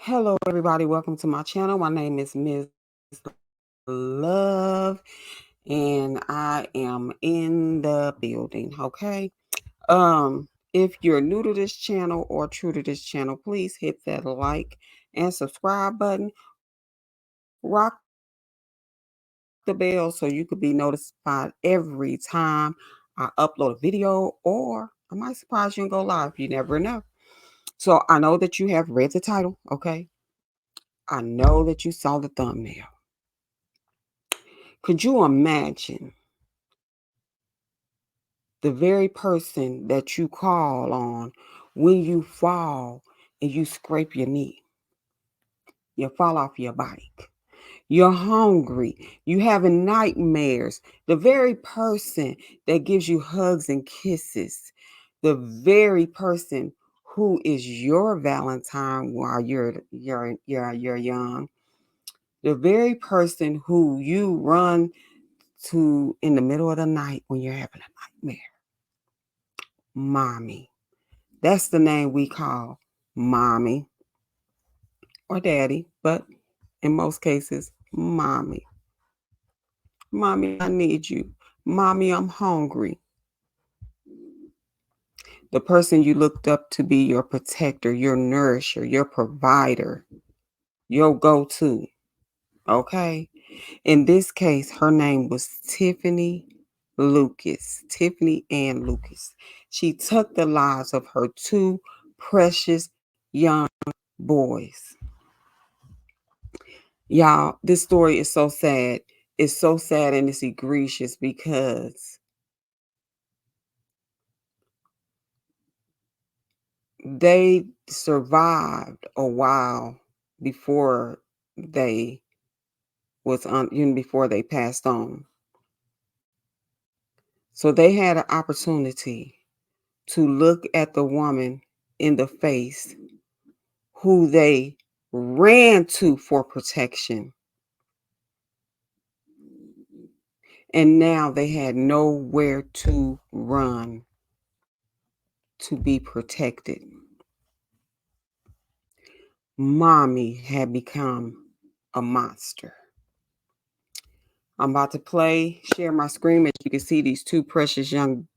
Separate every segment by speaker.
Speaker 1: Hello, everybody. Welcome to my channel. My name is Ms. Love, and I am in the building. Okay. If you're new to this channel or true to this channel, please hit that like and subscribe button. Rock the bell so you could be notified every time I upload a video, or I might surprise you and go live. You never know. So I know that you have read the title. Okay. I know that you saw the thumbnail. Could you imagine the very person that you call on when you fall and you scrape your knee? You fall off your bike. You're hungry. You having nightmares. The very person that gives you hugs and kisses. The very person who is your Valentine while you're young. The very person who you run to in the middle of the night when you're having a nightmare. Mommy. That's the name we call mommy or daddy, but in most cases, mommy. Mommy, I need you. Mommy, I'm hungry. The person you looked up to be your protector, your nourisher, your provider, your go-to. Okay? In this case, her name was Tiffanie Lucas. Tiffanie Ann Lucas. She took the lives of her two precious young boys. Y'all, this story is so sad. It's so sad and it's egregious because they survived a while before they before they passed on. So they had an opportunity to look at the woman in the face who they ran to for protection. And now they had nowhere to run to be protected. Mommy had become a monster. I'm about to share my screen. As you can see, these two precious young,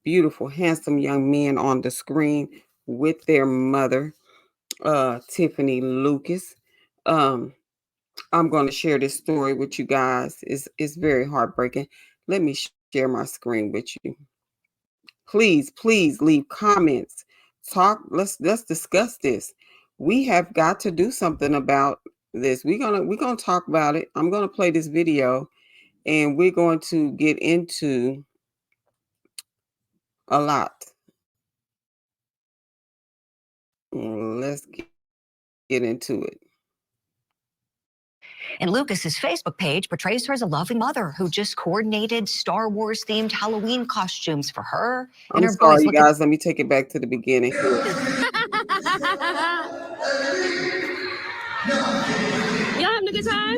Speaker 1: beautiful, handsome young men on the screen with their mother, Tiffanie Lucas. I'm going to share this story with you guys. It's very heartbreaking. Let me share my screen with you. Please leave comments. Let's discuss this. We have got to do something about this. We're gonna talk about it. I'm gonna play this video and we're going to get into a lot. Let's get into it.
Speaker 2: And Lucas's Facebook page portrays her as a loving mother who just coordinated Star Wars themed Halloween costumes for her and
Speaker 1: I'm
Speaker 2: her
Speaker 1: sorry,
Speaker 2: boys.
Speaker 1: you guys. Let me take it back to the beginning.
Speaker 3: Y'all having a good time?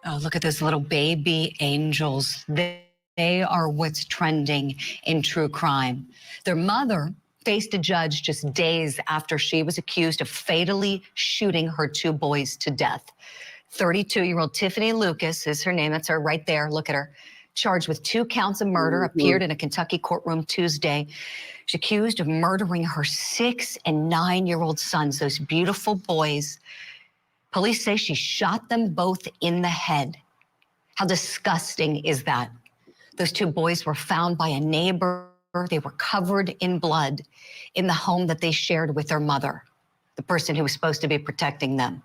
Speaker 2: Oh, look at those little baby angels. They are what's trending in true crime. Their mother faced a judge just days after she was accused of fatally shooting her two boys to death. 32-year-old Tiffanie Lucas is her name. That's her right there. Look at her. Charged with 2 counts of murder, appeared in a Kentucky courtroom Tuesday. She's accused of murdering her 6- and 9-year-old sons, those beautiful boys. Police say she shot them both in the head. How disgusting is that? Those 2 boys were found by a neighbor. They were covered in blood in the home that they shared with their mother, the person who was supposed to be protecting them.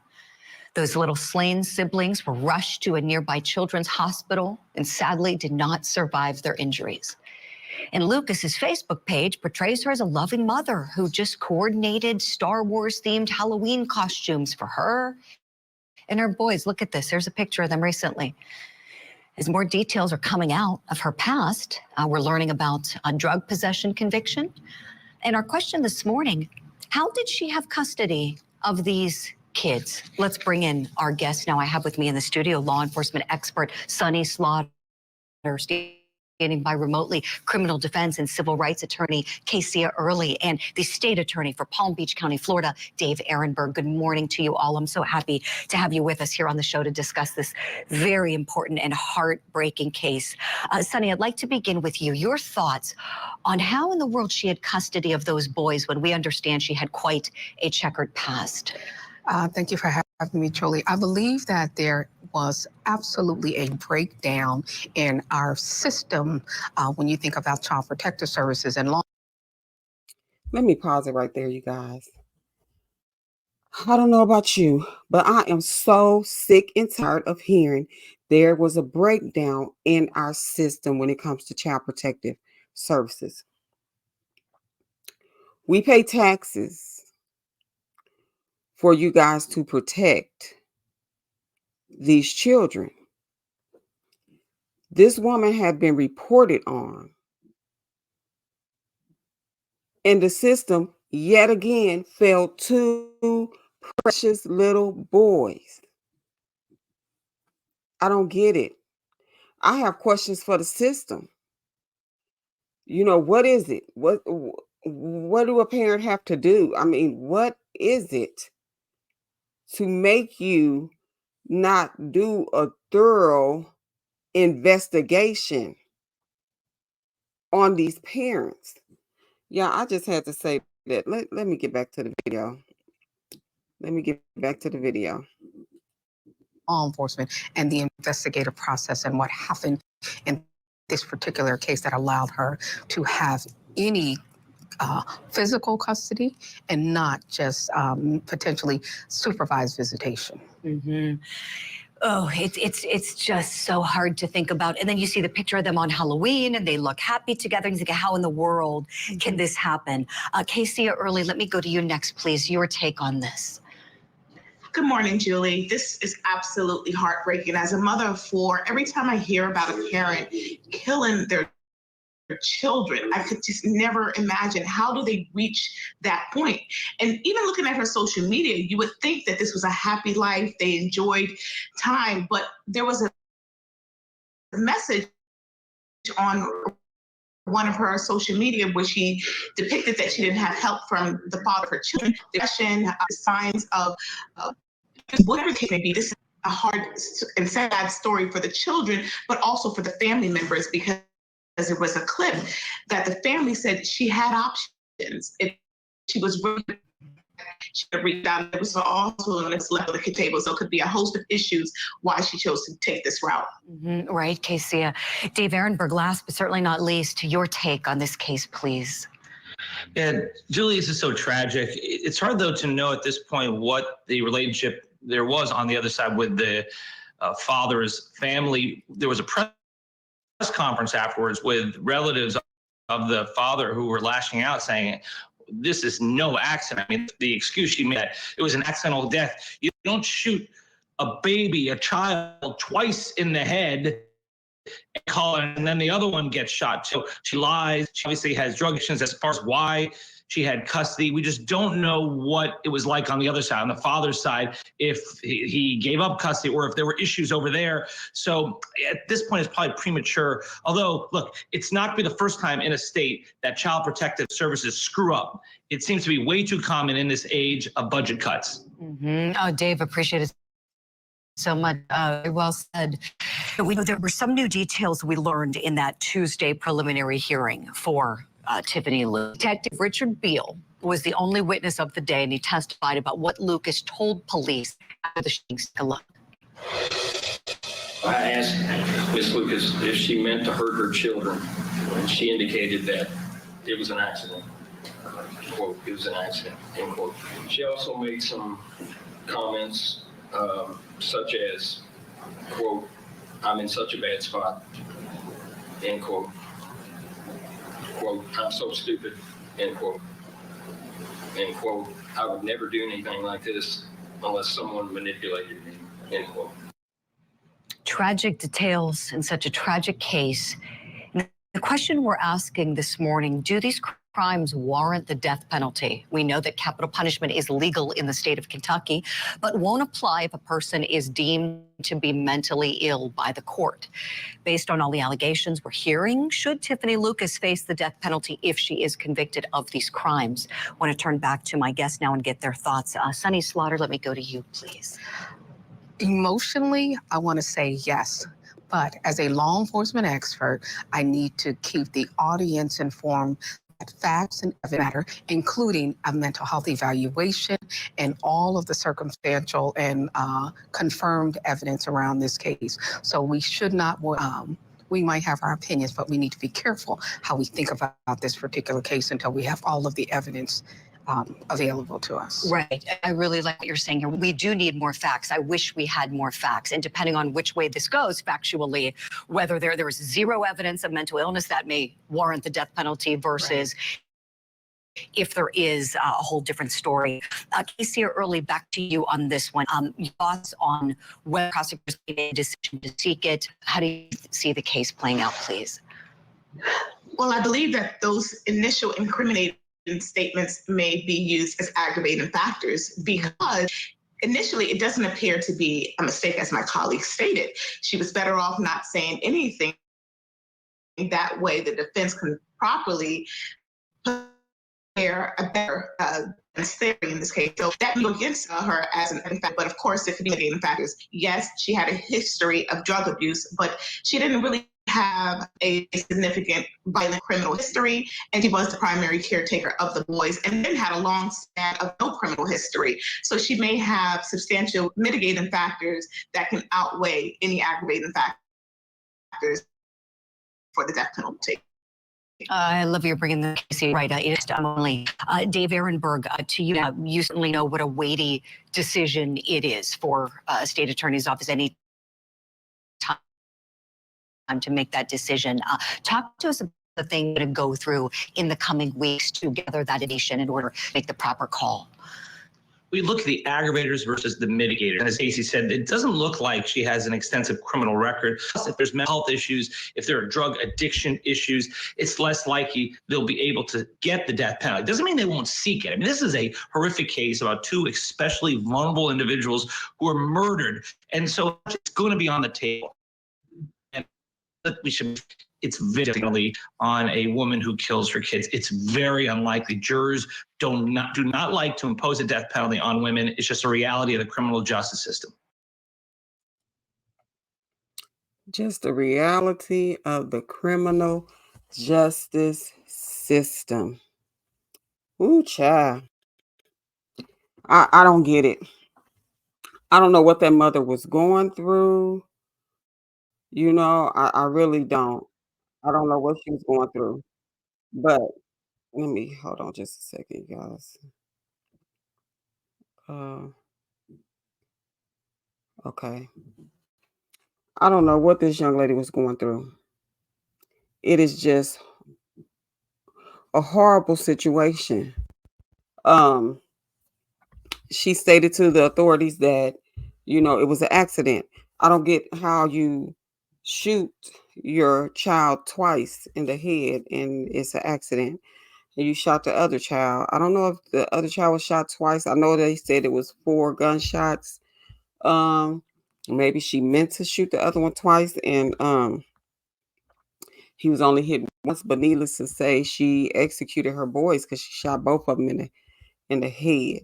Speaker 2: Those little slain siblings were rushed to a nearby children's hospital and sadly did not survive their injuries. And Lucas's Facebook page portrays her as a loving mother who just coordinated Star Wars themed Halloween costumes for her and her boys. Look at this. There's a picture of them recently. As more details are coming out of her past, we're learning about a drug possession conviction. And our question this morning, how did she have custody of these kids? Let's bring in our guest now. I have with me in the studio law enforcement expert Sunny Slaughter. standing by remotely, criminal defense and civil rights attorney Casey Early, and the state attorney for Palm Beach County, Florida, Dave Ehrenberg. Good morning to you all. I'm so happy to have you with us here on the show to discuss this very important and heartbreaking case. Sonny, I'd like to begin with you. Your thoughts on how in the world she had custody of those boys when we understand she had quite a checkered past.
Speaker 4: Thank you for having me, Jolie. I believe that there was absolutely a breakdown in our system when you think about Child Protective Services and law.
Speaker 1: Let me pause it right there, you guys. I don't know about you, but I am so sick and tired of hearing there was a breakdown in our system when it comes to Child Protective Services. We pay taxes for you guys to protect these children. This woman had been reported on, and the system yet again failed two precious little boys. I don't get it. I have questions for the system. You know, what is it? What do a parent have to do? I mean, what is it to make you not do a thorough investigation on these parents? Yeah, I just had to say that. Let me get back to the video. Let me get back to the video.
Speaker 4: Law enforcement and the investigative process and what happened in this particular case that allowed her to have any physical custody and not just potentially supervised visitation.
Speaker 2: Mm-hmm. Oh, it's just so hard to think about. And then you see the picture of them on Halloween and they look happy together. And you think, how in the world can this happen? Casey Early, let me go to you next, please. Your take on this.
Speaker 5: Good morning, Julie. This is absolutely heartbreaking. As a mother of four, every time I hear about a parent killing their children, I could just never imagine how do they reach that point. And even looking at her social media, you would think that this was a happy life, they enjoyed time, but there was a message on one of her social media where she depicted that she didn't have help from the father of her children, depression, signs of whatever it may be. This is a hard and sad story for the children, but also for the family members, because there was a clip that the family said she had options. If she was really, she could reach out. It was also on this level of the table, so it could be a host of issues why she chose to take this route.
Speaker 2: Mm-hmm. Right, Casey. Dave Ehrenberg, last but certainly not least, your take on this case, please.
Speaker 6: Yeah, Julie, this is so tragic. It's hard, though, to know at this point what the relationship there was on the other side with the father's family. There was a press conference afterwards with relatives of the father who were lashing out, saying, this is no accident. I mean, the excuse she made, it was an accidental death. You don't shoot a baby, a child, twice in the head and then the other one gets shot. So she lies. She obviously has drug addictions. As far as why she had custody, we just don't know what it was like on the other side, on the father's side, if he gave up custody or if there were issues over there. So at this point, it's probably premature. Although, look, it's not going to be the first time in a state that Child Protective Services screw up. It seems to be way too common in this age of budget cuts.
Speaker 2: Mm-hmm. Oh, Dave, appreciate it so much. Very well said. We know there were some new details we learned in that Tuesday preliminary hearing for Tiffanie Luke. Detective Richard Beal was the only witness of the day, and he testified about what Lucas told police after the shootings.
Speaker 7: I asked Miss Lucas if she meant to hurt her children, and she indicated that it was an accident. Quote, it was an accident, end quote. She also made some comments such as, quote, I'm in such a bad spot, end quote. Quote, I'm so stupid, end quote. End quote, I would never do anything like this unless someone manipulated me, end quote.
Speaker 2: Tragic details in such a tragic case. The question we're asking this morning, do these crimes warrant the death penalty. We know that capital punishment is legal in the state of Kentucky, but won't apply if a person is deemed to be mentally ill by the court. Based on all the allegations we're hearing, should Tiffanie Lucas face the death penalty if she is convicted of these crimes? I want to turn back to my guests now and get their thoughts. Sunny Slaughter, let me go to you, please.
Speaker 4: Emotionally, I want to say yes. But as a law enforcement expert, I need to keep the audience informed that facts and evidence matter, including a mental health evaluation and all of the circumstantial and confirmed evidence around this case. So we should not, we might have our opinions, but we need to be careful how we think about this particular case until we have all of the evidence available to us.
Speaker 2: Right. I really like what you're saying here. We do need more facts. I wish we had more facts. And depending on which way this goes factually, whether there is zero evidence of mental illness that may warrant the death penalty versus if there is a whole different story. Casey or Early, back to you on this one. Your thoughts on whether prosecutors made a decision to seek it. How do you see the case playing out, please?
Speaker 5: Well, I believe that those initial incriminating statements may be used as aggravating factors because initially it doesn't appear to be a mistake, as my colleague stated. She was better off not saying anything. That way the defense can properly prepare a better theory in this case. So that may go against her as an fact, but of course there could be mitigating factors. Yes, she had a history of drug abuse, but she didn't really have a significant violent criminal history, and she was the primary caretaker of the boys and then had a long span of no criminal history. So she may have substantial mitigating factors that can outweigh any aggravating factors for the death penalty.
Speaker 2: I love you're bringing the Casey right. Only Dave Ehrenberg, to you. You certainly know what a weighty decision it is for a state attorney's office any time to make that decision. Talk to us about the thing to go through in the coming weeks to gather that information in order to make the proper call.
Speaker 6: We look at the aggravators versus the mitigators. And as Casey said, it doesn't look like she has an extensive criminal record. Plus, if there's mental health issues, if there are drug addiction issues, it's less likely they'll be able to get the death penalty. It doesn't mean they won't seek it. I mean, this is a horrific case about two especially vulnerable individuals who were murdered. And so it's going to be on the table. And we should. It's vigilantly on a woman who kills her kids. It's very unlikely. Jurors do not like to impose a death penalty on women. It's just a reality of the criminal justice system.
Speaker 1: Just a reality of the criminal justice system. Ooh, child. I don't get it. I don't know what that mother was going through. You know, I really don't. I don't know what she was going through. But let me hold on just a second, guys. Okay. I don't know what this young lady was going through. It is just a horrible situation. She stated to the authorities that, you know, it was an accident. I don't get how you shoot your child twice in the head and it's an accident. And you shot the other child. I don't know if the other child was shot twice. I know they said it was 4 gunshots. Maybe she meant to shoot the other one twice and he was only hit once, but needless to say, she executed her boys because she shot both of them in the head.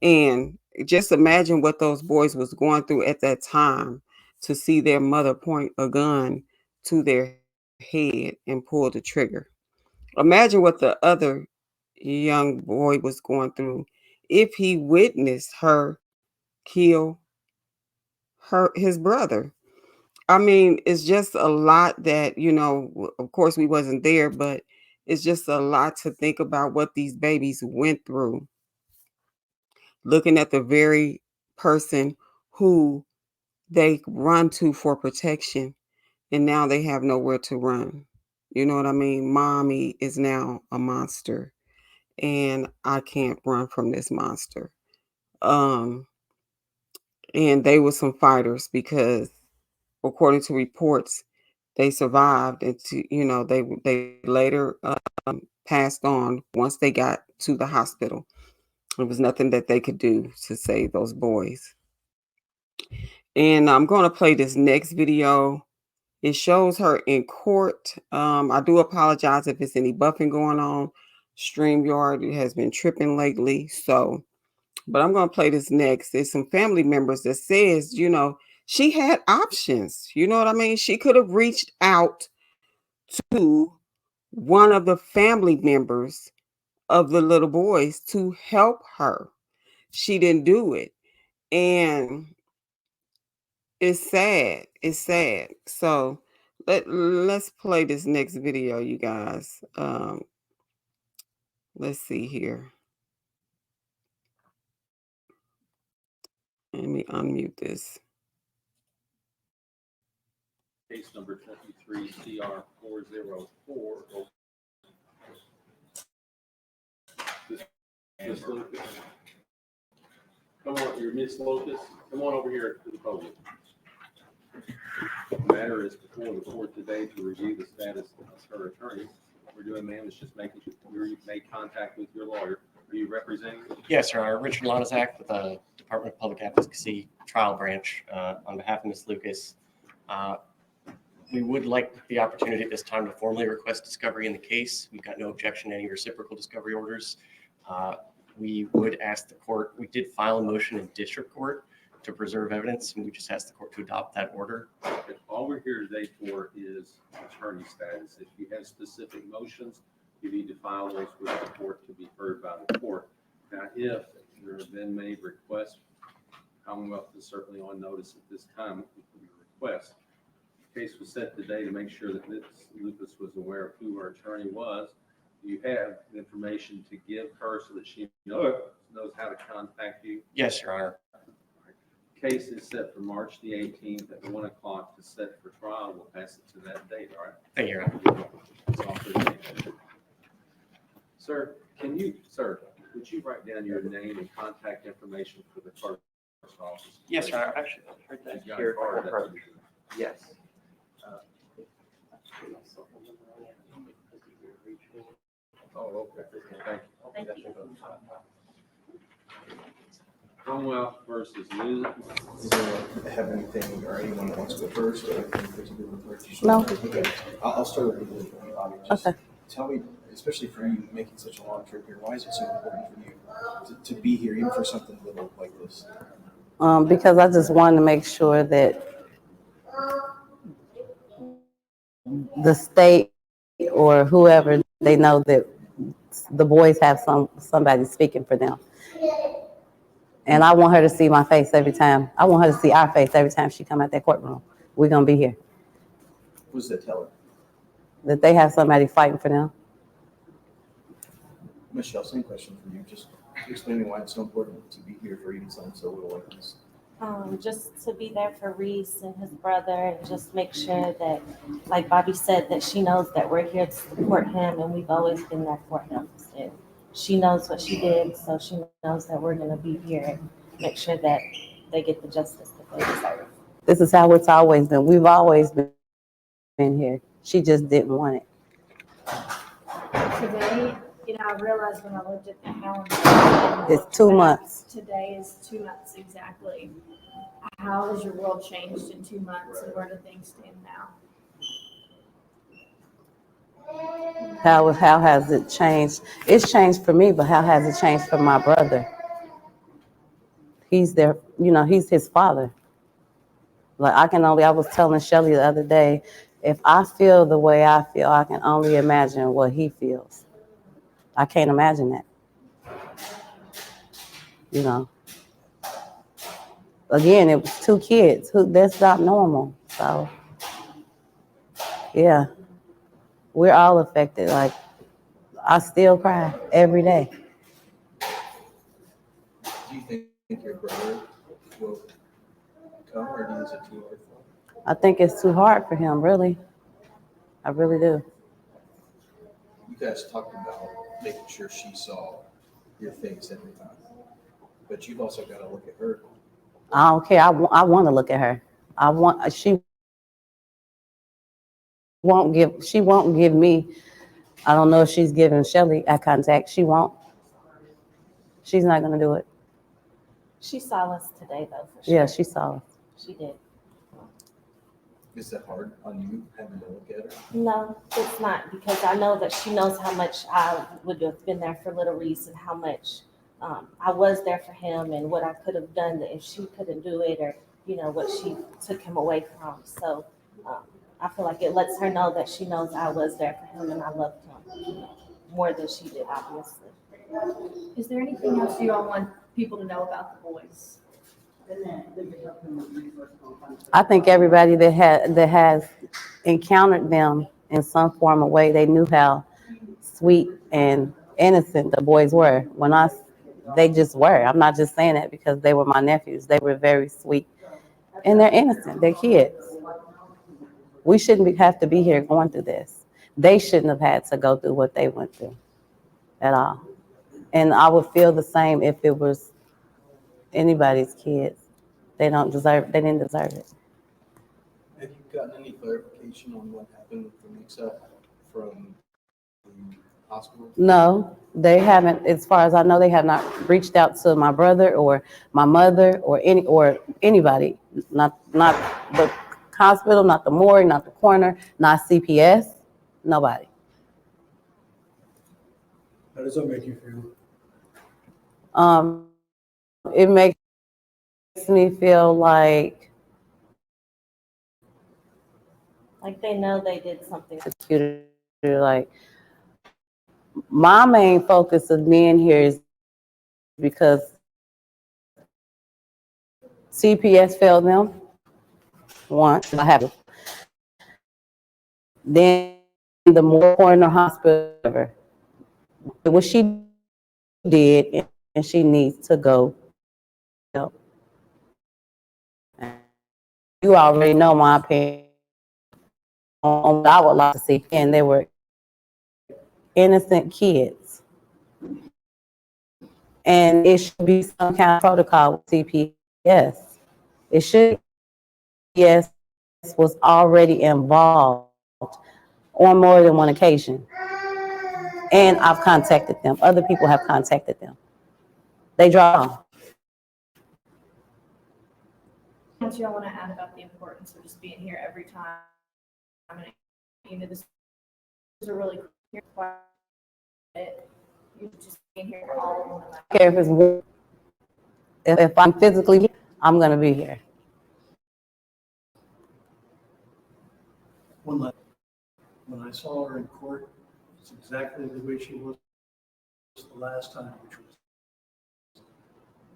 Speaker 1: And just imagine what those boys was going through at that time to see their mother point a gun to their head and pull the trigger. Imagine what the other young boy was going through if he witnessed her kill his brother. I mean, it's just a lot that, you know, of course we wasn't there, but it's just a lot to think about what these babies went through. Looking at the very person who they run to for protection, and now they have nowhere to run. You know what I mean? Mommy is now a monster, and I can't run from this monster. Um, and they were some fighters because, according to reports, they survived, and you know they later passed on once they got to the hospital. There was nothing that they could do to save those boys. And I'm going to play this next video. It shows her in court. I do apologize if it's any buffing going on. StreamYard, it has been tripping lately. So, but I'm going to play this next. There's some family members that says, you know, she had options. You know what I mean? She could have reached out to one of the family members of the little boys to help her. She didn't do it. And it's sad. It's sad. So let's play this next video, you guys. Let's see here. Let me unmute this.
Speaker 8: Case number 23 CR 404. Miss Lucas. Come on, you're Miss Lucas. Come on over here to the podium. The matter is before the court today to review the status of her attorney. What we're doing, ma'am, is just making sure you've made contact with your lawyer. Are you representing?
Speaker 9: Yes, Your Honor. Richard Lonizak with the Department of Public Advocacy Trial Branch on behalf of Ms. Lucas. We would like the opportunity at this time to formally request discovery in the case. We've got no objection to any reciprocal discovery orders. We would ask the court, we did file a motion in district court to preserve evidence, and we just asked the court to adopt that order.
Speaker 8: All we're here today for is attorney status. If you have specific motions, you need to file those with the court to be heard by the court. Now, if there have been made requests, Commonwealth is certainly on notice at this time with the request. The case was set today to make sure that Ms. Lucas was aware of who her attorney was. You have information to give her so that she knows how to contact you?
Speaker 9: Yes, Your Honor.
Speaker 8: Case is set for March the 18th at 1 o'clock to set for trial. We'll pass it to that date, all right?
Speaker 9: Thank you, Your Honor.
Speaker 8: It's all for the date. Sir, would you write down your name and contact information for the clerk's office?
Speaker 9: Yes, Your Honor. Actually, right
Speaker 8: You've got
Speaker 9: here.
Speaker 8: a card that you-
Speaker 9: Yes.
Speaker 8: Oh, okay. Thank you.
Speaker 3: Thank you.
Speaker 8: Commonwealth versus Lou.
Speaker 10: Does anyone have anything or anyone that wants to go first? Or anything particular with her?
Speaker 11: No.
Speaker 10: Okay. I'll start with you, Bobby. Just
Speaker 11: Okay.
Speaker 10: tell me, especially for you making such a long trip here, why is it so important for you to be here, even for something little like this?
Speaker 11: Because I just wanted to make sure that the state or whoever, they know that the boys have somebody speaking for them. And I want her to see my face every time. I want her to see our face every time she come out that courtroom. We're going to be here.
Speaker 10: Who's that tell her?
Speaker 11: That they have somebody fighting for them.
Speaker 10: Michelle, same question for you. Just explaining why it's so important to be here for even something so little like this.
Speaker 3: Just to be there for Reese and his brother, and just make sure that, like Bobby said, that she knows that we're here to support him, and we've always been there for him. And she knows what she did, so she knows that we're going to be here and make sure that they get the justice that they deserve.
Speaker 11: This is how it's always been. We've always been here. She just didn't want it.
Speaker 12: Today, I realized when I looked at the calendar.
Speaker 11: It's 2 months.
Speaker 12: Today is 2 months exactly. How has your world changed in 2 months, and where do things stand now?
Speaker 11: How has it changed? It's changed for me, but how has it changed for my brother? He's there, he's his father. Like I was telling Shelly the other day, if I feel the way I feel, I can only imagine what he feels. I can't imagine that. Again, it was 2 kids. That's not normal. So, yeah, we're all affected. Like, I still cry every day.
Speaker 10: Do you think your brother will come, or is it too hard for him?
Speaker 11: I think it's too hard for him, really. I really do.
Speaker 10: You guys talked about making sure she saw your face every time, but you've also got to look at her.
Speaker 11: I don't care. I want to look at her. She won't give me I don't know if she's giving Shelly eye contact. She won't. She's not going to do it.
Speaker 3: She saw us today, though, for sure.
Speaker 11: Yeah, she saw us.
Speaker 3: She did.
Speaker 10: Is that hard on you having to look at her?
Speaker 3: No, it's not, because I know that she knows how much I would have been there for Little Reese and how much I was there for him and what I could have done if she couldn't do it, or, you know, what she took him away from. So I feel like it lets her know that she knows I was there for him and I loved him more than she did, obviously.
Speaker 12: Is there anything else you all want people to know about the boys?
Speaker 11: I think everybody that has encountered them in some form of way, they knew how sweet and innocent the boys were. They just were. I'm not just saying that because they were my nephews. They were very sweet, and they're innocent. They're kids. We shouldn't have to be here going through this. They shouldn't have had to go through what they went through at all. And I would feel the same if it was anybody's kids. They didn't deserve it.
Speaker 10: Have you gotten any clarification on what happened with the mix-up from the hospital?
Speaker 11: No, they haven't. As far as I know, they have not reached out to my brother or my mother or anybody. Not the hospital, not the morgue, not the coroner, not CPS. Nobody.
Speaker 13: How does that make you feel?
Speaker 11: It makes me feel like
Speaker 3: they know they did something.
Speaker 11: Like my main focus of being here is because CPS failed them once. I have. Then the more coroner hospital, what she did, and she needs to go. You already know my opinion on what I would like to see, and they were innocent kids. And it should be some kind of protocol with CPS. It should. CPS was already involved on more than one occasion. And I've contacted them. Other people have contacted them. They draw.
Speaker 12: What y'all want to add about the importance of just being here every time? I mean, you know, this is a really quiet. You're just being here for all of them.
Speaker 11: I don't care if I'm physically here, I'm going to be here.
Speaker 13: When I saw her in court, it's exactly the way she was the last time, which was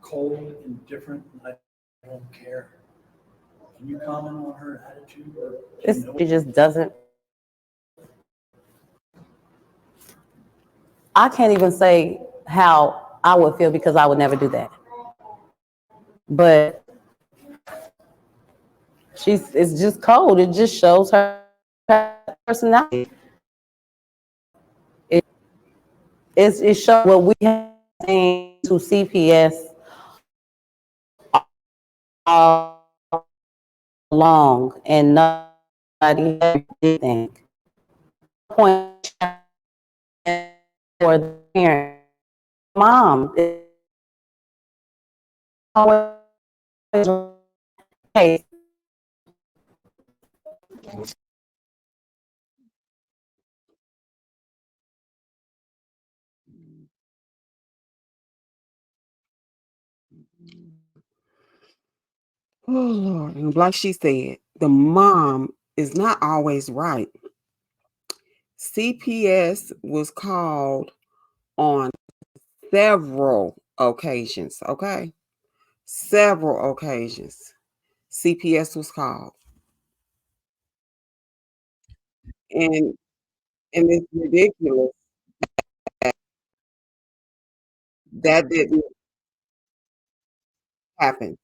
Speaker 13: cold, indifferent, and I don't care. Can you comment on her attitude?
Speaker 11: She just doesn't. I can't even say how I would feel because I would never do that. But it's just cold. It just shows her personality. It shows what we have seen to CPS all along, and nobody did anything. Point for the parent, mom, always hey.
Speaker 1: Oh Lord, and like she said, the mom is not always right. CPS was called on several occasions, okay? Several occasions. CPS was called. And it's ridiculous that didn't happen.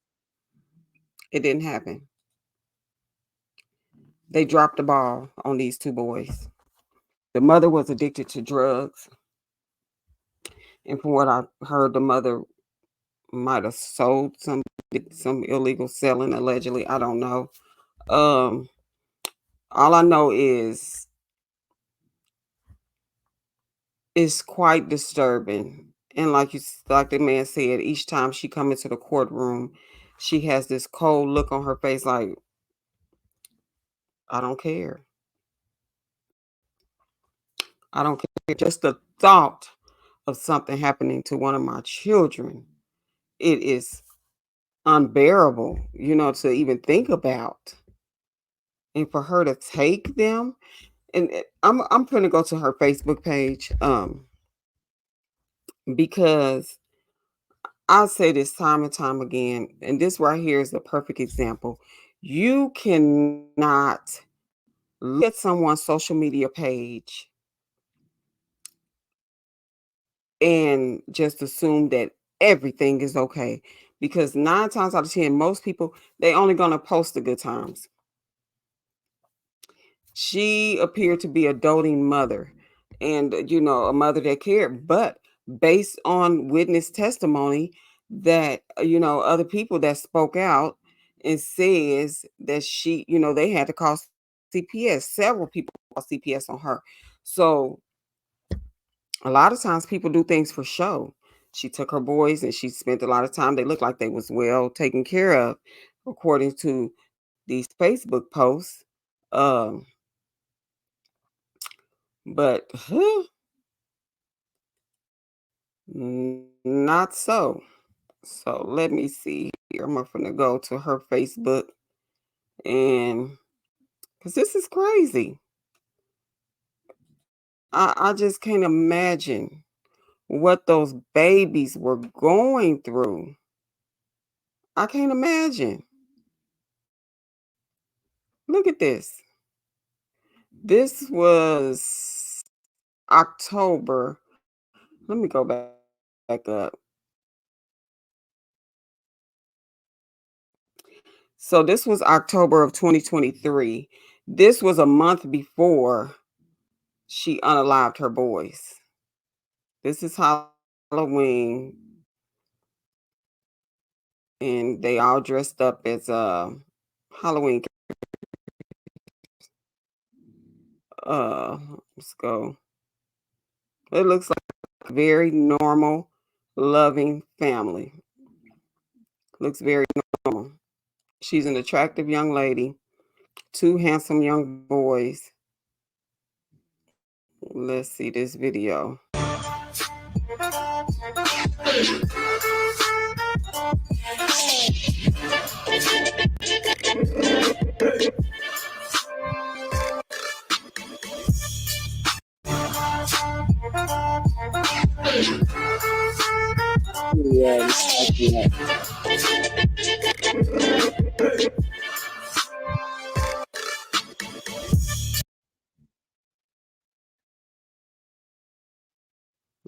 Speaker 1: It didn't happen. They dropped the ball on these two boys. The mother was addicted to drugs. And from what I heard, the mother might have sold some illegal selling allegedly. I don't know. All I know is is quite disturbing. And like the man said, each time she come into the courtroom, she has this cold look on her face like, I don't care. I don't care. Just the thought of something happening to one of my children, it is unbearable, to even think about. And for her to take them, and I'm gonna go to her Facebook page, because I say this time and time again, and this right here is a perfect example. You cannot look at someone's social media page and just assume that everything is okay, because 9 times out of 10, most people, they only gonna post the good times. She appeared to be a doting mother, and a mother that cared, but based on witness testimony that other people that spoke out and says that they had to call CPS. Several people called CPS on her. So a lot of times people do things for show. She took her boys and she spent a lot of time. They looked like they was well taken care of, according to these Facebook posts. Um, but not so. So let me see here. I'm gonna go to her Facebook, and because this is crazy. I just can't imagine what those babies were going through. I can't imagine. Look at this. This was October. Let me go back up. So this was October of 2023. This was a month before she unalived her boys. This is Halloween, and they all dressed up as Halloween. Uh, let's go. It looks like a very normal, loving family. Looks very normal. She's an attractive young lady, two handsome young boys. Let's see this video. Yeah,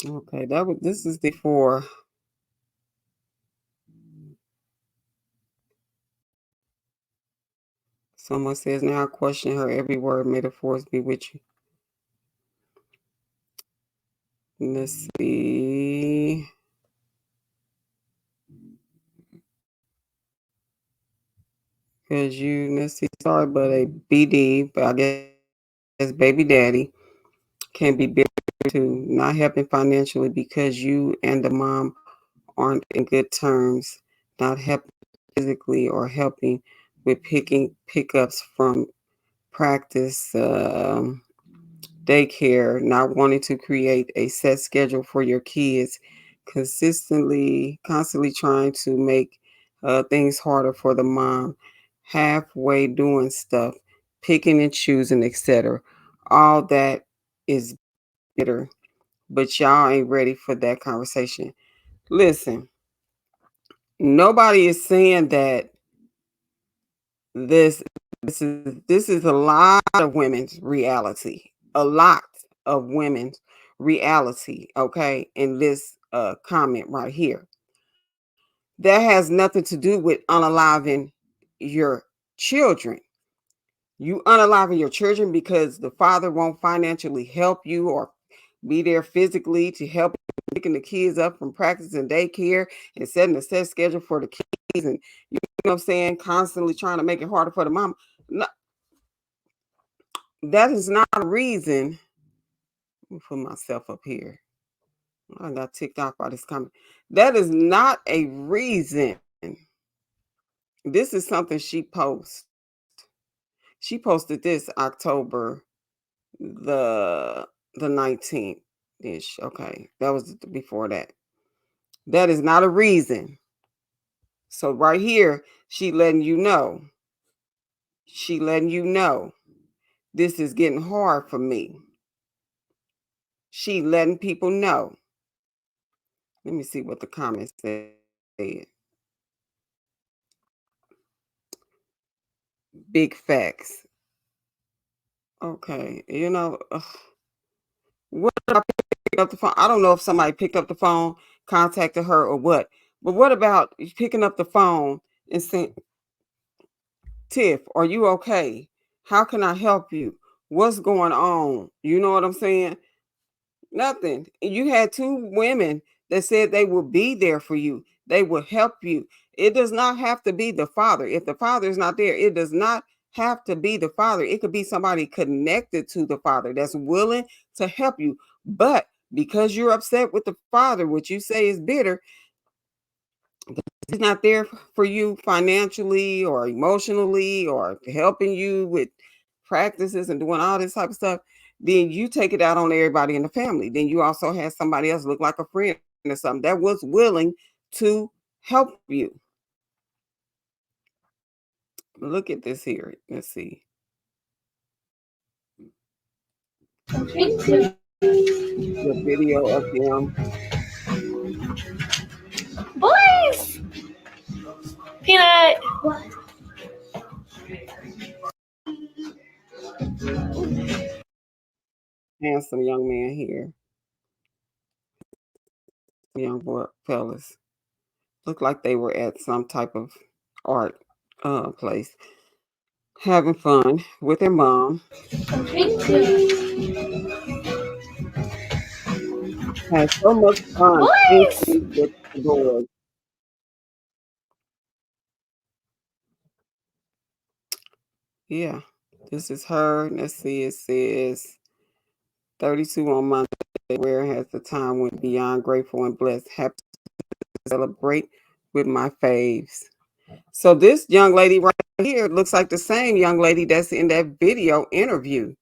Speaker 1: okay, this is the four. Someone says, now I question her every word. May the force be with you. Let's see. Because let's see, sorry, but a BD, but I guess baby daddy can be bitter too, not helping financially because you and the mom aren't in good terms, not helping physically or helping with picking pickups from practice, daycare, not wanting to create a set schedule for your kids, constantly trying to make things harder for the mom, halfway doing stuff, picking and choosing, etc. All that is bitter, but y'all ain't ready for that conversation. Listen, nobody is saying that this this is a lot of women's reality. A lot of women's reality, okay, in this comment right here. That has nothing to do with unaliving your children. You unaliving your children because the father won't financially help you or be there physically to help picking the kids up from practice and daycare and setting a set schedule for the kids, and you know what I'm saying, constantly trying to make it harder for the mom. No, that is not a reason Let me put myself up here. I got ticked off by this comment. That is not a reason. This is something she posts. She posted this October the 19th ish. Okay. That was before that. That is not a reason. So right here, she letting you know. She letting you know this is getting hard for me. She letting people know. Let me see what the comments said. Big facts. Okay, what about picking up the phone? I don't know if somebody picked up the phone, contacted her, or what. But what about picking up the phone and saying, "Tiff, are you okay? How can I help you? What's going on?" You know what I'm saying? Nothing. You had two women that said they will be there for you. They will help you. It does not have to be the father. If the father is not there, it does not have to be the father. It could be somebody connected to the father that's willing to help you. But because you're upset with the father, what you say is bitter, he's not there for you financially or emotionally or helping you with practices and doing all this type of stuff, then you take it out on everybody in the family. Then you also have somebody else look like a friend or something that was willing to help you. Look at this here. Let's see. The video of them.
Speaker 12: Boys! Peanut!
Speaker 1: Handsome young man here. Young boy fellas. Look like they were at some type of art place. Having fun with their mom. Had so much fun painting with the boys. Yeah, this is her. Let's see, it says 32 on Monday. Where has the time went beyond grateful and blessed? Happy to celebrate with my faves. So this young lady right here looks like the same young lady that's in that video interview.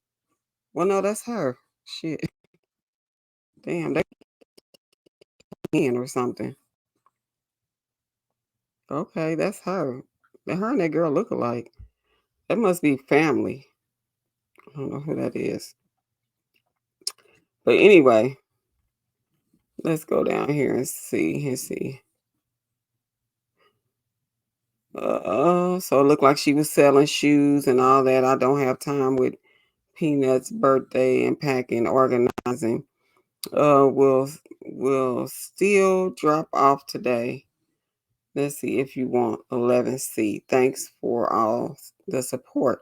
Speaker 1: Well, no, that's her. Shit. Damn, they in or something. Okay, that's her. And her and that girl look alike. That must be family. I don't know who that is. But anyway, let's go down here and see. So it looked like she was selling shoes and all that. I don't have time with Peanut's birthday and packing, organizing. We'll still drop off today. Let's see if you want 11C. Thanks for all the support.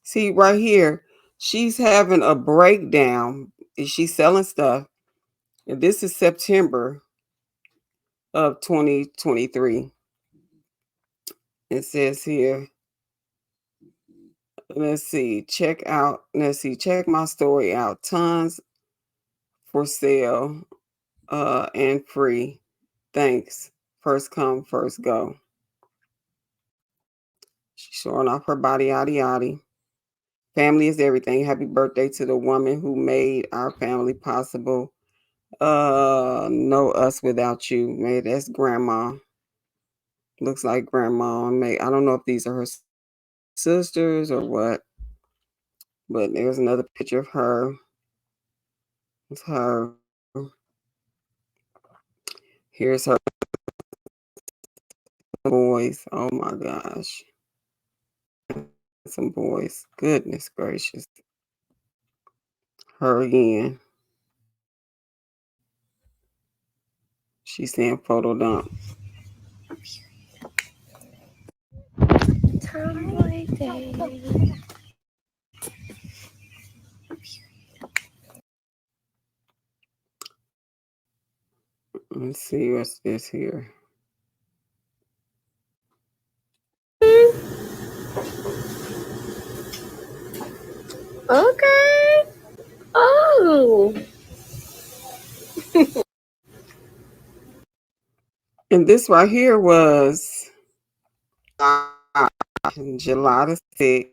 Speaker 1: See right here, she's having a breakdown. She's selling stuff. And this is September of 2023. It says here, check my story out. Tons for sale and free. Thanks. First come, first go. She's showing off her body, yaddy yaddy. Family is everything. Happy birthday to the woman who made our family possible. No us without you. Man, that's grandma. Looks like grandma. I don't know if these are her sisters or what. But there's another picture of her. It's her. Here's her boys. Oh my gosh. Some boys. Goodness gracious. Her again. She's saying photo dump. Let's see what's this here.
Speaker 12: Okay. Oh.
Speaker 1: And this right here was July the 6th.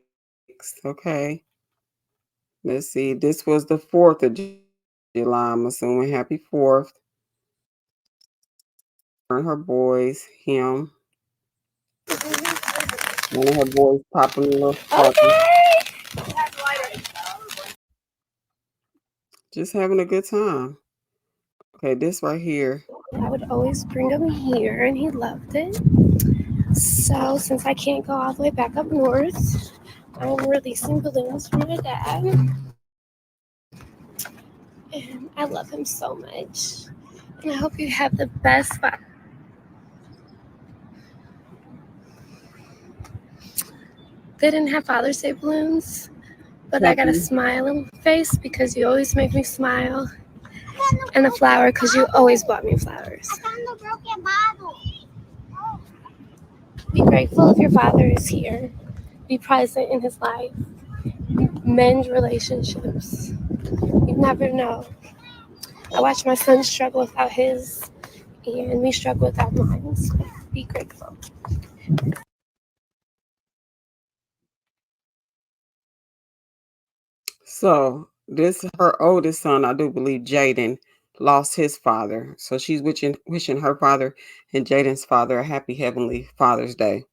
Speaker 1: Okay. Let's see. This was the 4th of July. I'm assuming happy 4th. And her boys, him. One of her boys popping a little sparkle. Just having a good time. Okay, this right here.
Speaker 14: I would always bring him here, and he loved it. So since I can't go all the way back up north, I'm releasing balloons for my dad. And I love him so much. And I hope you have the best spot. They didn't have Father's Day balloons, but I got a smiling face because you always make me smile. And a flower because you always bought me flowers. Be grateful if your father is here. Be present in his life. Mend relationships. You never know. I watch my son struggle without his, and we struggle without mine. So be grateful.
Speaker 1: So this her oldest son, I do believe Jaden, lost his father. So she's wishing her father and Jaden's father a happy heavenly Father's Day.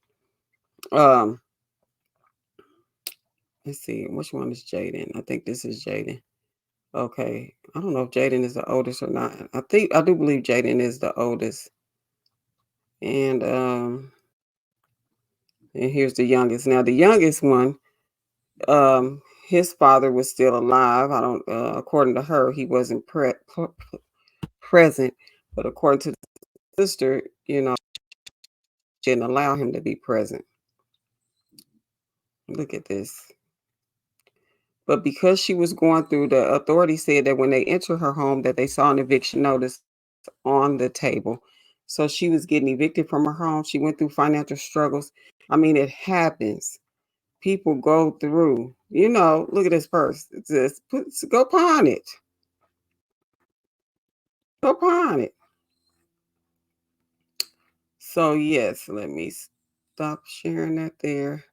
Speaker 1: Let's see, which one is Jaden? I think this is Jaden. Okay. I don't know if Jaden is the oldest or not. I do believe Jaden is the oldest. And here's the youngest. Now the youngest one, his father was still alive. I don't according to her, he wasn't present, but according to the sister, didn't allow him to be present. Look at this. But because she was going through, the authorities said that when they entered her home that they saw an eviction notice on the table. So she was getting evicted from her home. She went through financial struggles. I mean, it happens. People go through, look at this purse. Go pawn it. Go pawn it. So yes, let me stop sharing that there.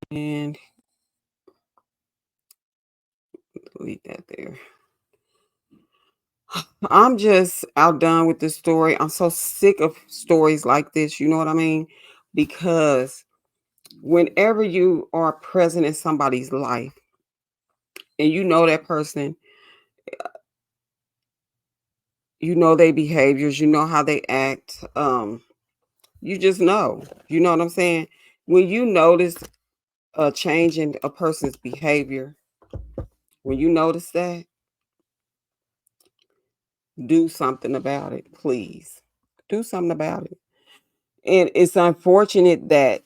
Speaker 1: And delete that there. I'm just outdone with this story. I'm so sick of stories like this. You know what I mean? Because whenever you are present in somebody's life and you know that person, you know their behaviors, you know how they act, you just know. You know what I'm saying? When you notice a change in a person's behavior, when you notice that, do something about it, please. Do something about it. And it's unfortunate that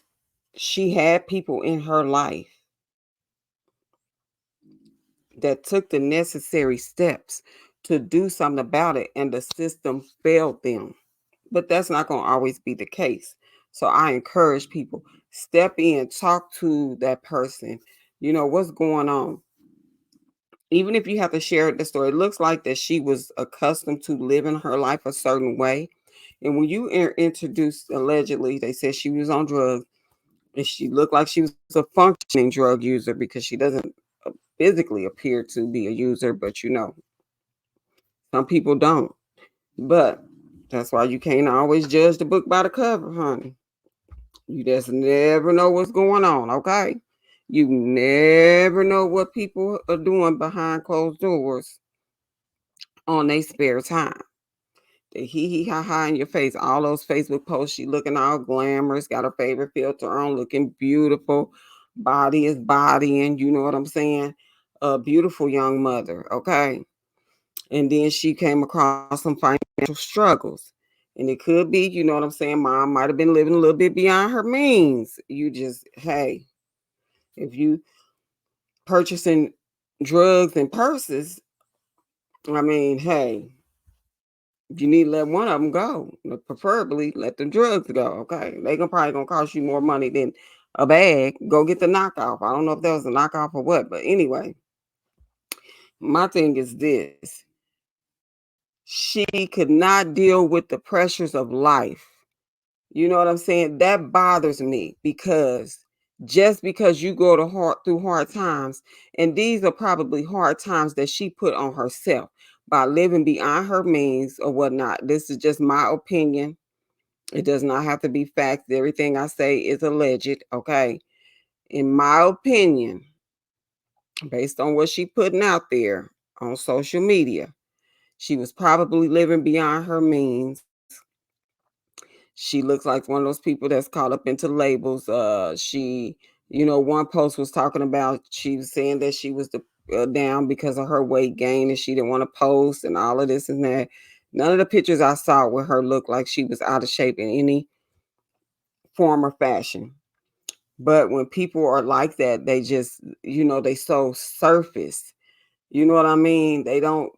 Speaker 1: she had people in her life that took the necessary steps to do something about it, and the system failed them. But that's not going to always be the case. So I encourage people, step in, talk to that person. You know what's going on. Even if you have to share the story, it looks like that she was accustomed to living her life a certain way. And when you introduced, allegedly, they said she was on drugs, and she looked like she was a functioning drug user because she doesn't physically appear to be a user, but some people don't. But that's why you can't always judge the book by the cover, honey. You just never know what's going on, okay? You never know what people are doing behind closed doors on their spare time. They hee ha ha in your face. All those Facebook posts, she looking all glamorous, got her favorite filter on, looking beautiful. Body is bodying, you know what I'm saying? A beautiful young mother, okay? And then she came across some financial struggles. And it could be, you know what I'm saying? Mom might have been living a little bit beyond her means. You just, hey, if you purchasing drugs and purses, I mean, hey, you need to let one of them go. Preferably let the drugs go. Okay. Probably gonna cost you more money than a bag. Go get the knockoff. I don't know if that was a knockoff or what, but anyway, my thing is this. She could not deal with the pressures of life. You know what I'm saying? That bothers me, because just because you go through hard times, and these are probably hard times that she put on herself by living beyond her means or whatnot. This is just my opinion. It does not have to be fact. Everything I say is alleged, okay? In my opinion, based on what she putting out there on social media, she was probably living beyond her means. She looks like one of those people that's caught up into labels. One post was talking about, she was saying that she was down because of her weight gain and she didn't want to post and all of this and that. None of the pictures I saw with her looked like she was out of shape in any form or fashion. But when people are like that, they just, they so surface. You know what I mean? They don't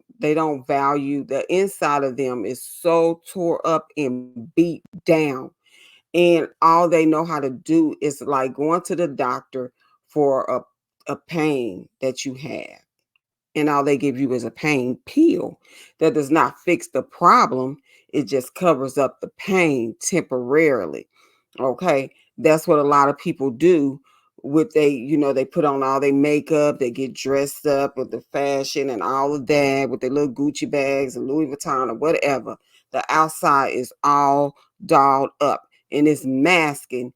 Speaker 1: value the inside of them is so tore up and beat down. And all they know how to do is like going to the doctor for a pain that you have. And all they give you is a pain pill that does not fix the problem. It just covers up the pain temporarily. Okay. That's what a lot of people do with they put on all their makeup, they get dressed up with the fashion and all of that with their little Gucci bags and Louis Vuitton or whatever. The outside is all dolled up and it's masking.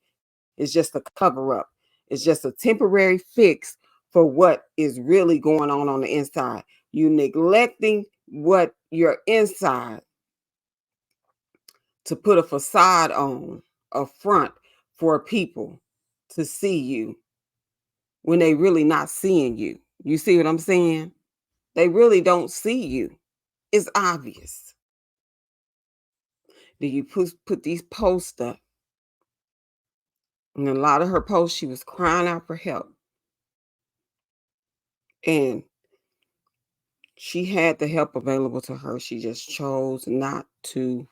Speaker 1: It's just a cover up. It's just a temporary fix for what is really going on the inside. You neglecting what your inside to put a facade on, a front for people to see you when they really not seeing you. You see what I'm saying? They really don't see you. It's obvious. Do you put these posts up? And a lot of her posts, she was crying out for help. And she had the help available to her. She just chose not to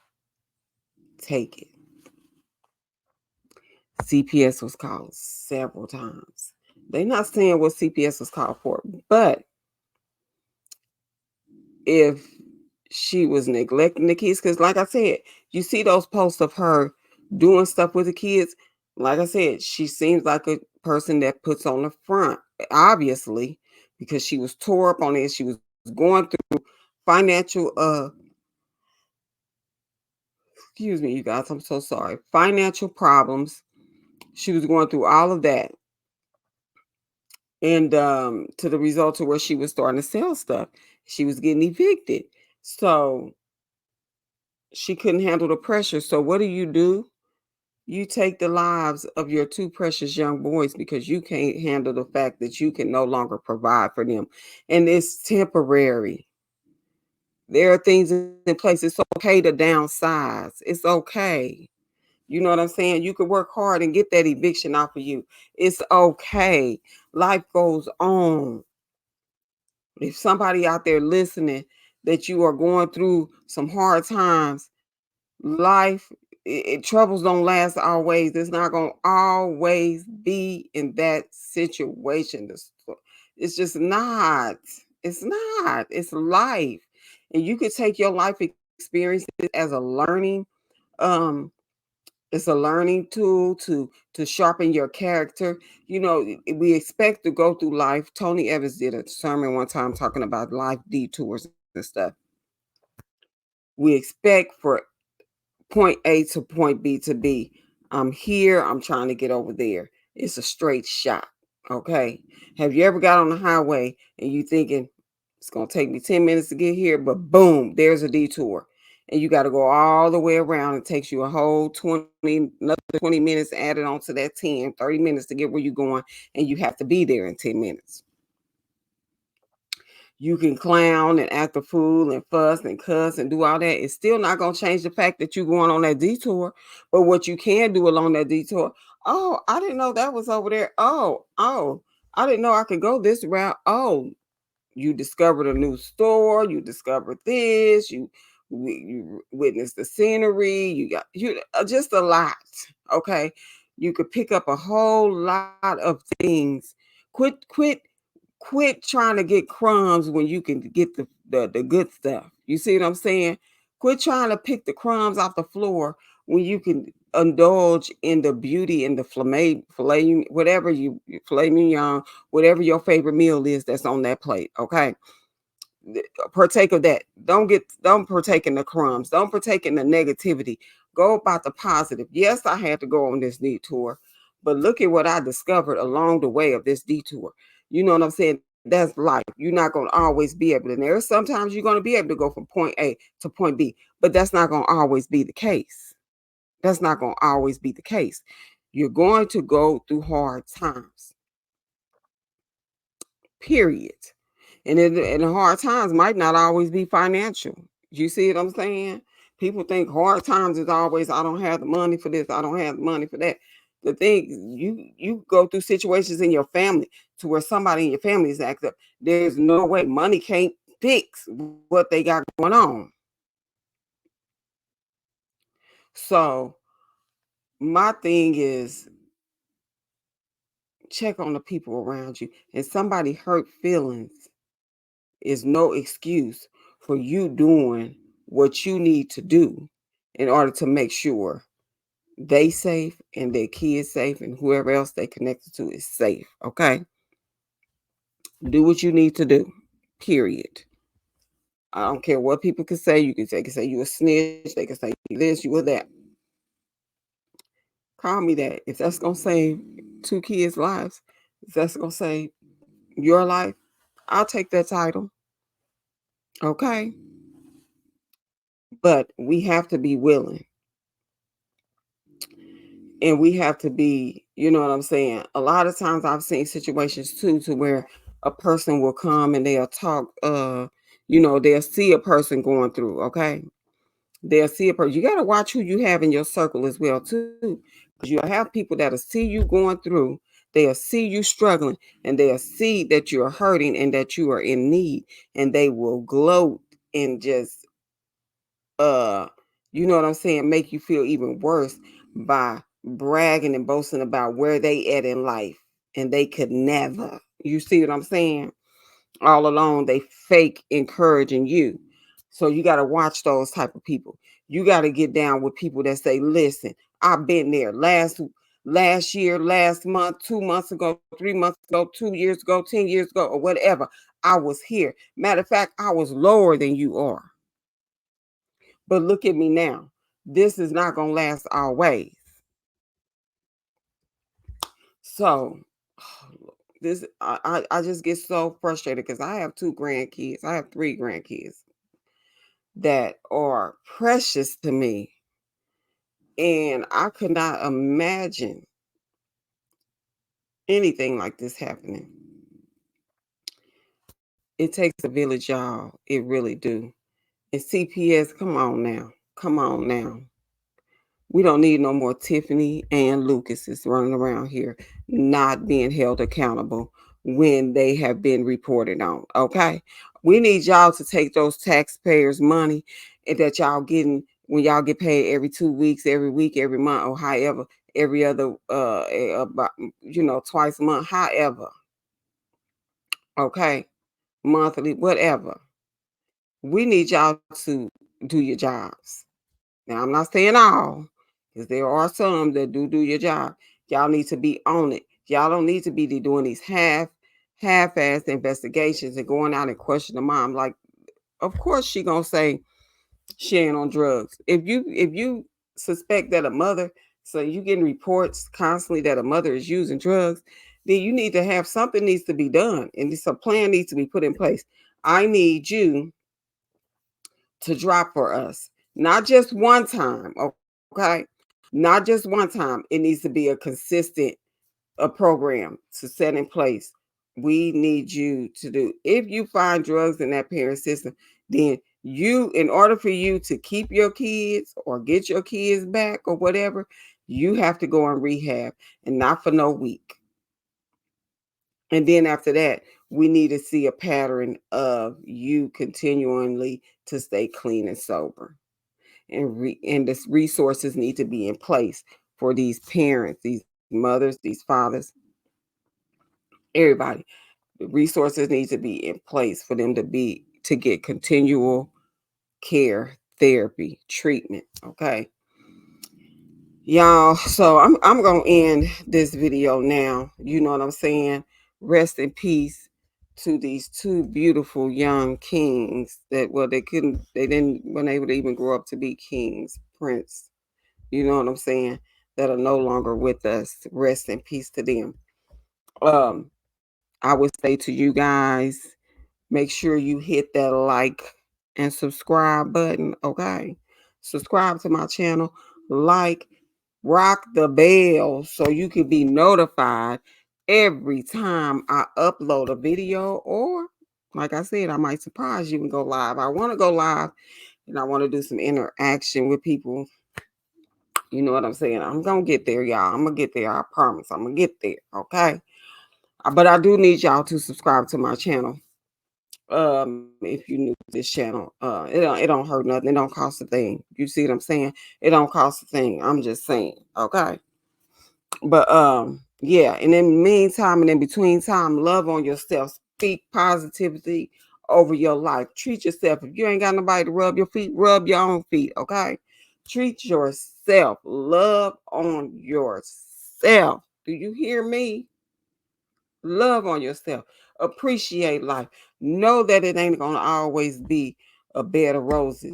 Speaker 1: take it. CPS was called several times. They're not saying what CPS was called for, but if she was neglecting the kids, because like I said, you see those posts of her doing stuff with the kids. Like I said, she seems like a person that puts on the front, obviously, because she was tore up on it. She was going through financial excuse me, you guys, I'm so sorry. Financial problems. She was going through all of that. And to the result of where she was starting to sell stuff. She was getting evicted. So she couldn't handle the pressure. So what do? You take the lives of your two precious young boys because you can't handle the fact that you can no longer provide for them. And it's temporary. There are things in place. It's okay to downsize. It's okay. You know what I'm saying? You could work hard and get that eviction off of you. It's okay. Life goes on. If somebody out there listening that you are going through some hard times, life, troubles don't last always. It's not going to always be in that situation. It's just not. It's not. It's life. And you could take your life experiences as a learning it's a learning tool to sharpen your character. We expect to go through life. Tony Evans did a sermon one time talking about life detours and stuff. We expect for point A to point B to be. I'm here. I'm trying to get over there. It's a straight shot. Okay. Have you ever got on the highway and you thinking it's going to take me 10 minutes to get here, but boom, there's a detour. And you got to go all the way around. It takes you a whole another 20 minutes added on to that 10, 30 minutes to get where you're going. And you have to be there in 10 minutes. You can clown and act a fool and fuss and cuss and do all that. It's still not going to change the fact that you're going on that detour. But what you can do along that detour, oh, I didn't know that was over there. Oh, I didn't know I could go this route. Oh, you discovered a new store. You discovered this. You witnessed the scenery. You got just a lot. Okay, you could pick up a whole lot of things. Quit trying to get crumbs when you can get the good stuff. You see what I'm saying? Quit trying to pick the crumbs off the floor when you can indulge in the beauty and the filet, whatever filet mignon, whatever your favorite meal is that's on that plate. Okay, partake of that. Don't partake in the crumbs. Don't partake in the negativity. Go about the positive. Yes, I had to go on this detour, but look at what I discovered along the way of this detour. You know what I'm saying? That's life. You're not going to always be able to. There's sometimes you're going to be able to go from point A to point B, but that's not going to always be the case. That's not going to always be the case. You're going to go through hard times. Period. And the hard times might not always be financial. You see what I'm saying? People think hard times is always, I don't have the money for this, I don't have the money for that. The thing, you go through situations in your family to where somebody in your family is acting up. There's no way money can't fix what they got going on. So my thing is, check on the people around you. And somebody hurt feelings is no excuse for you doing what you need to do in order to make sure they safe and their kids safe and whoever else they connected to is safe. Okay, do what you need to do, period. I don't care what people can say. They can say you a snitch, they can say you this, you or that. Call me that. If that's gonna save 2 kids' lives, if that's gonna save your life, I'll take that title. Okay, but we have to be willing. And we have to be, you know what I'm saying? A lot of times I've seen situations too to where a person will come and they'll talk, they'll see a person going through, okay? They'll see a person. You got to watch who you have in your circle as well too. Because you'll have people that'll see you going through, they'll see you struggling, and they'll see that you're hurting and that you are in need, and they will gloat and just you know what I'm saying, make you feel even worse by bragging and boasting about where they at in life, and they could never. You see what I'm saying? All along they fake encouraging you. So you got to watch those type of people. You got to get down with people that say, listen, I've been there last year, last month, 2 months ago, 3 months ago, 2 years ago, 10 years ago, or whatever. I was here. Matter of fact, I was lower than you are. But look at me now. This is not going to last always. So I just get so frustrated because I have 2 grandkids. I have 3 grandkids that are precious to me. And I could not imagine anything like this happening. It takes a village, y'all. It really do. And CPS, come on now. Come on now. We don't need no more Tiffanie and Lucases running around here not being held accountable when they have been reported on. Okay. We need y'all to take those taxpayers' money and that y'all getting when y'all get paid every 2 weeks, every week, every month, or however, every other twice a month, however. Okay. Monthly, whatever. We need y'all to do your jobs. Now, I'm not saying all, because there are some that do your job. Y'all need to be on it. Y'all don't need to be doing these half-assed investigations and going out and question the mom. Like, of course she gonna say she ain't on drugs. If you suspect that a mother, so you getting reports constantly that a mother is using drugs, then you need to have something needs to be done, and this a plan needs to be put in place. I need you to drop for us. Not just one time, okay? Not just one time. It needs to be a consistent program to set in place. We need you to do. If you find drugs in that parent system, then in order for you to keep your kids or get your kids back or whatever, you have to go on rehab, and not for no week. And then after that, we need to see a pattern of you continually to stay clean and sober. And the resources need to be in place for these parents, these mothers, these fathers, everybody. The resources need to be in place for them to get continual care, therapy, treatment. Okay. Y'all, so I'm gonna end this video now. You know what I'm saying? Rest in peace to these two beautiful young kings that, well, they weren't able to even grow up to be kings, prince. You know what I'm saying? That are no longer with us. Rest in peace to them. I would say to you guys, make sure you hit that like and subscribe button. Okay. Subscribe to my channel, like, rock the bell so you can be notified every time I upload a video, or like I said, I might surprise you and go live. I want to go live and I want to do some interaction with people. You know what I'm saying? I'm going to get there, y'all. I'm going to get there. I promise. I'm going to get there. Okay. But I do need y'all to subscribe to my channel. If you new to this channel, it don't hurt nothing. It don't cost a thing. You see what I'm saying? It don't cost a thing. I'm just saying. Okay. But yeah, and in the meantime and in between time, love on yourself. Speak positivity over your life. Treat yourself. If you ain't got nobody to rub your feet, rub your own feet. Okay. Treat yourself. Love on yourself. Do you hear me? Love on yourself. Appreciate life. Know that it ain't gonna always be a bed of roses.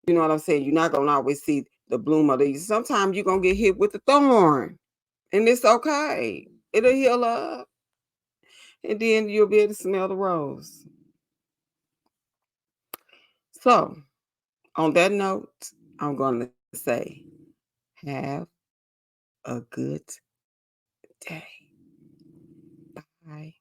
Speaker 1: You know what I'm saying? You're not gonna always see the bloom of these. Sometimes you're gonna get hit with the thorn. And it's okay. It'll heal up. And then you'll be able to smell the rose. So, on that note, I'm going to say, have a good day. Bye.